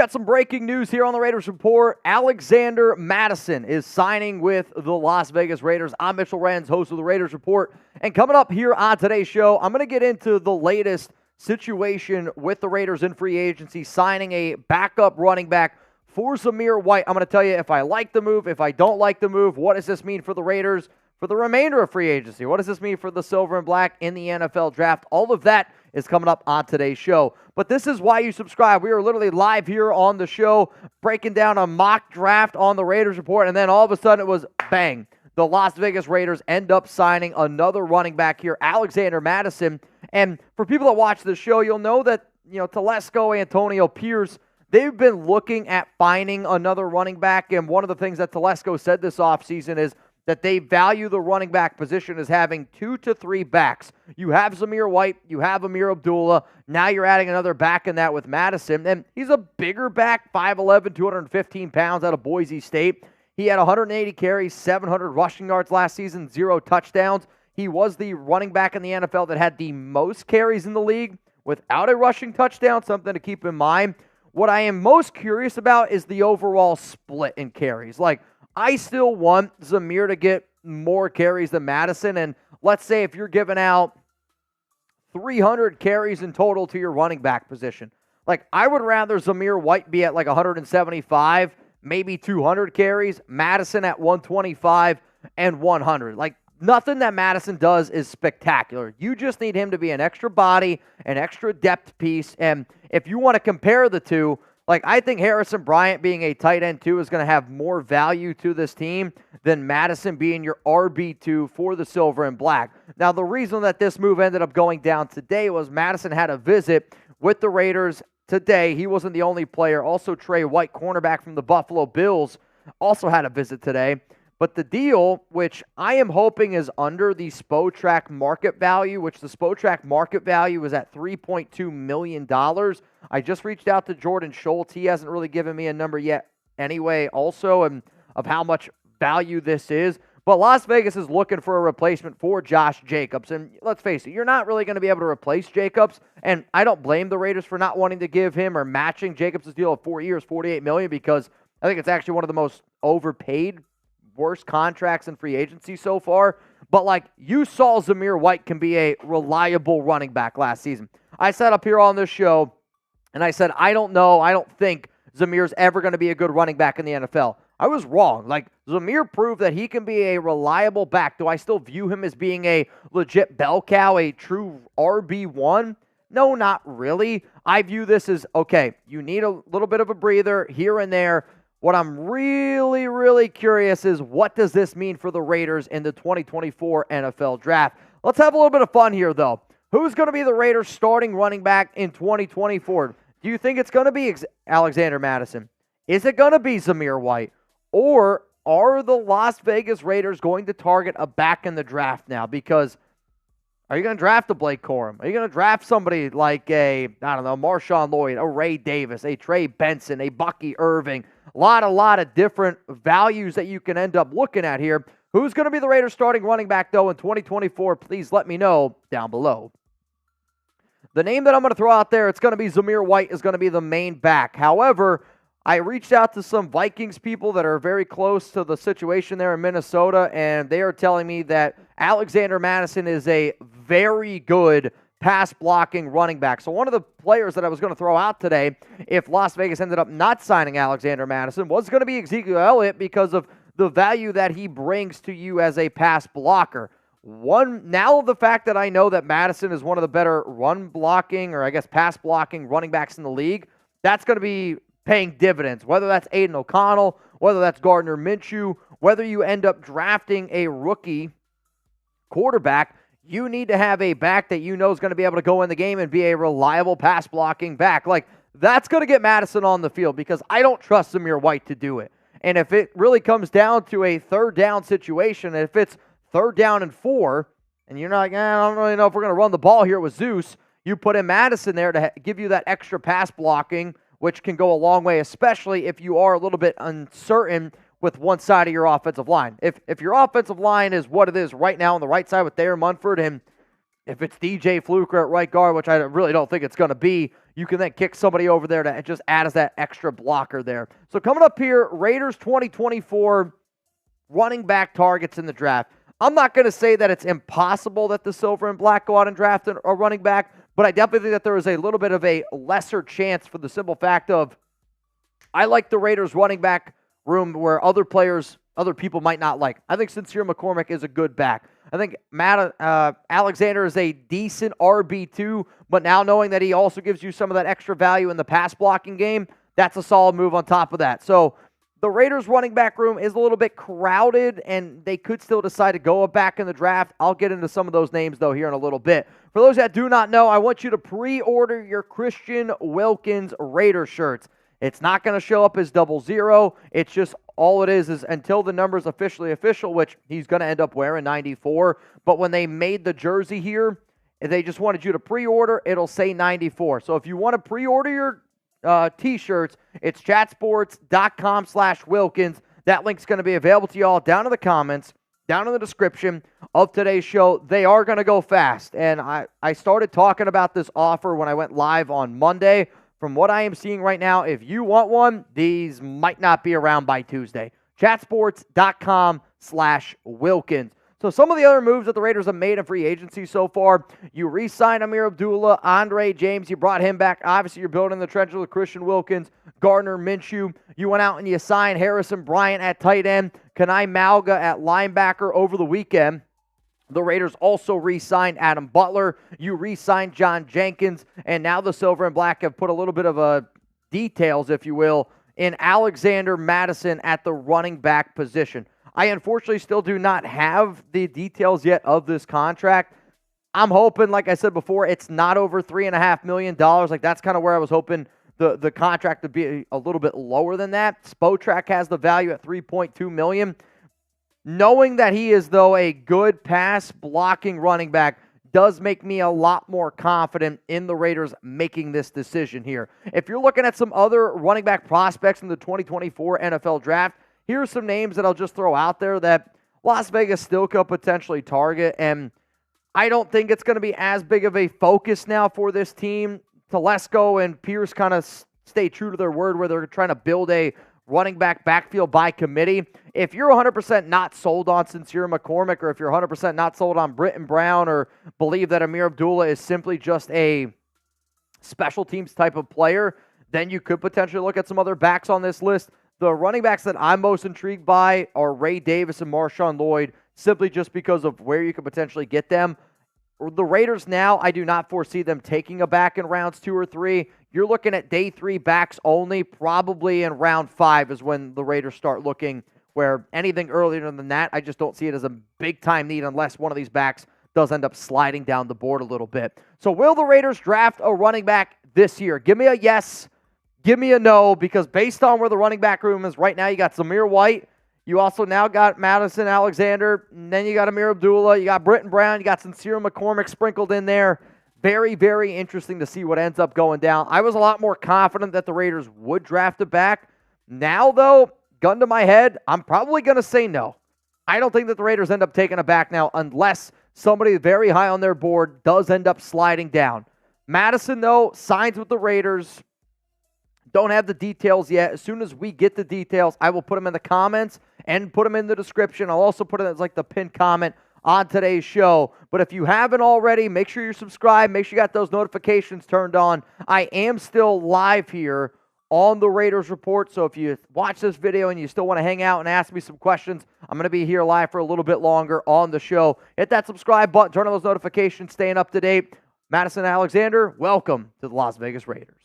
got some breaking news here on the Raiders Report. Alexander Mattison is signing with the Las Vegas Raiders. I'm Mitchell Renz, host of the Raiders Report. And coming up here on today's show, I'm going to get into the latest situation with the Raiders in free agency, signing a backup running back for Zamir White. I'm going to tell you if I like the move, if I don't like the move, what does this mean for the Raiders for the remainder of free agency? What does this mean for the silver and black in the NFL draft? All of that is coming up on today's show. But this is why you subscribe. We are literally live here on the show breaking down a mock draft on the Raiders Report, and then all of a sudden it was bang. The Las Vegas Raiders end up signing another running back here, Alexander Mattison. And for people that watch the show, you'll know that, Telesco, Antonio Pierce, they've been looking at finding another running back. And one of the things that Telesco said this offseason is that they value the running back position as having 2 to 3 backs. You have Zamir White, you have Amir Abdullah, now you're adding another back in that with Mattison, and he's a bigger back, 5'11", 215 pounds out of Boise State. He had 180 carries, 700 rushing yards last season, 0 touchdowns. He was the running back in the NFL that had the most carries in the league without a rushing touchdown, something to keep in mind. What I am most curious about is the overall split in carries. I still want Zamir to get more carries than Mattison, and let's say if you're giving out 300 carries in total to your running back position, I would rather Zamir White be at 175, maybe 200 carries, Mattison at 125 and 100. Nothing that Mattison does is spectacular. You just need him to be an extra body, an extra depth piece, and if you want to compare the two, I think Harrison Bryant being a tight end 2 is going to have more value to this team than Mattison being your RB2 for the silver and black. Now, the reason that this move ended up going down today was Mattison had a visit with the Raiders today. He wasn't the only player. Also, Trey White, cornerback from the Buffalo Bills, also had a visit today. But the deal, which I am hoping is under the Spotrac market value, which the Spotrac market value is at $3.2 million. I just reached out to Jordan Schultz. He hasn't really given me a number yet anyway also of how much value this is. But Las Vegas is looking for a replacement for Josh Jacobs. And let's face it, you're not really going to be able to replace Jacobs. And I don't blame the Raiders for not wanting to give him or matching Jacobs' deal of 4 years, $48 million, because I think it's actually one of the most overpaid worst contracts in free agency so far. But you saw Zamir White can be a reliable running back last season. I sat up here on this show and I said, I don't know. I don't think Zamir's ever going to be a good running back in the NFL. I was wrong. Zamir proved that he can be a reliable back. Do I still view him as being a legit bell cow, a true RB1? No, not really. I view this as, okay, you need a little bit of a breather here and there. What I'm really, really curious is, what does this mean for the Raiders in the 2024 NFL Draft? Let's have a little bit of fun here, though. Who's going to be the Raiders' starting running back in 2024? Do you think it's going to be Alexander Mattison? Is it going to be Zamir White? Or are the Las Vegas Raiders going to target a back in the draft now? Because are you going to draft a Blake Corum? Are you going to draft somebody like Marshawn Lloyd, a Ray Davis, a Trey Benson, a Bucky Irving? A lot of different values that you can end up looking at here. Who's going to be the Raiders starting running back, though, in 2024? Please let me know down below. The name that I'm going to throw out there, it's going to be Zamir White is going to be the main back. However, I reached out to some Vikings people that are very close to the situation there in Minnesota, and they are telling me that Alexander Mattison is a very good pass-blocking running back. So one of the players that I was going to throw out today, if Las Vegas ended up not signing Alexander Mattison, was going to be Ezekiel Elliott because of the value that he brings to you as a pass blocker. Now the fact that I know that Mattison is one of the better run-blocking, or I guess pass-blocking running backs in the league, that's going to be paying dividends, whether that's Aiden O'Connell, whether that's Gardner Minshew, whether you end up drafting a rookie quarterback. You need to have a back that you know is going to be able to go in the game and be a reliable pass-blocking back. That's going to get Mattison on the field, because I don't trust Zamir White to do it. And if it really comes down to a third down situation, if it's 3rd down and 4, and you're not I don't really know if we're going to run the ball here with Zeus, you put in Mattison there to give you that extra pass blocking, which can go a long way, especially if you are a little bit uncertain with one side of your offensive line. If your offensive line is what it is right now on the right side with Thayer Munford, and if it's DJ Fluker at right guard, which I really don't think it's going to be, you can then kick somebody over there to just add as that extra blocker there. So coming up here, Raiders 2024 running back targets in the draft. I'm not going to say that it's impossible that the Silver and Black go out and draft a running back, but I definitely think that there is a little bit of a lesser chance for the simple fact of I like the Raiders running back room where other people might not like. I think Sincere McCormick is a good back. I think Alexander is a decent RB2, but now knowing that he also gives you some of that extra value in the pass blocking game, that's a solid move on top of that. So the Raiders running back room is a little bit crowded, and they could still decide to go back in the draft. I'll get into some of those names, though, here in a little bit. For those that do not know, I want you to pre-order your Christian Wilkins Raider shirts. It's not going to show up as 00. It's just all it is until the number is officially official, which he's going to end up wearing 94. But when they made the jersey here, they just wanted you to pre-order. It'll say 94. So if you want to pre-order your T-shirts, it's chatsports.com/Wilkins. That link's going to be available to y'all down in the comments, down in the description of today's show. They are going to go fast. And I started talking about this offer when I went live on Monday. From what I am seeing right now, if you want one, these might not be around by Tuesday. Chatsports.com/Wilkins. So some of the other moves that the Raiders have made in free agency so far, you re-signed Amir Abdullah, Andre James, you brought him back. Obviously, you're building the trenches with Christian Wilkins, Gardner Minshew. You went out and you signed Harrison Bryant at tight end, Kanai Malga at linebacker over the weekend. The Raiders also re-signed Adam Butler. You re-signed John Jenkins. And now the Silver and Black have put a little bit of details, if you will, in Alexander Mattison at the running back position. I unfortunately still do not have the details yet of this contract. I'm hoping, like I said before, it's not over $3.5 million. Like, that's kind of where I was hoping the contract would be a little bit lower than that. Spotrac has the value at $3.2 million. Knowing that he is, though, a good pass-blocking running back does make me a lot more confident in the Raiders making this decision here. If you're looking at some other running back prospects in the 2024 NFL Draft, here are some names that I'll just throw out there that Las Vegas still could potentially target, and I don't think it's going to be as big of a focus now for this team. Telesco and Pierce kind of stay true to their word where they're trying to build a running back backfield by committee. If you're 100% not sold on Sincere McCormick, or if you're 100% not sold on Britton Brown, or believe that Amir Abdullah is simply just a special teams type of player, then you could potentially look at some other backs on this list. The running backs that I'm most intrigued by are Ray Davis and Marshawn Lloyd, simply just because of where you could potentially get them. The Raiders now, I do not foresee them taking a back in rounds 2 or 3. You're looking at day 3 backs only. Probably in round 5 is when the Raiders start looking, where anything earlier than that, I just don't see it as a big-time need unless one of these backs does end up sliding down the board a little bit. So will the Raiders draft a running back this year? Give me a yes. Give me a no, because based on where the running back room is right now, you got Zamir White. You also now got Mattison, Alexander, and then you got Amir Abdullah, you got Britton Brown, you got Sincere McCormick sprinkled in there. Very, very interesting to see what ends up going down. I was a lot more confident that the Raiders would draft a back. Now, though, gun to my head, I'm probably going to say no. I don't think that the Raiders end up taking a back now unless somebody very high on their board does end up sliding down. Mattison, though, signs with the Raiders. Don't have the details yet. As soon as we get the details, I will put them in the comments and put them in the description. I'll also put it as like the pinned comment on today's show. But if you haven't already, make sure you're subscribed. Make sure you got those notifications turned on. I am still live here on the Raiders Report. So if you watch this video and you still want to hang out and ask me some questions, I'm going to be here live for a little bit longer on the show. Hit that subscribe button. Turn on those notifications. Staying up to date. Mattison Alexander, welcome to the Las Vegas Raiders.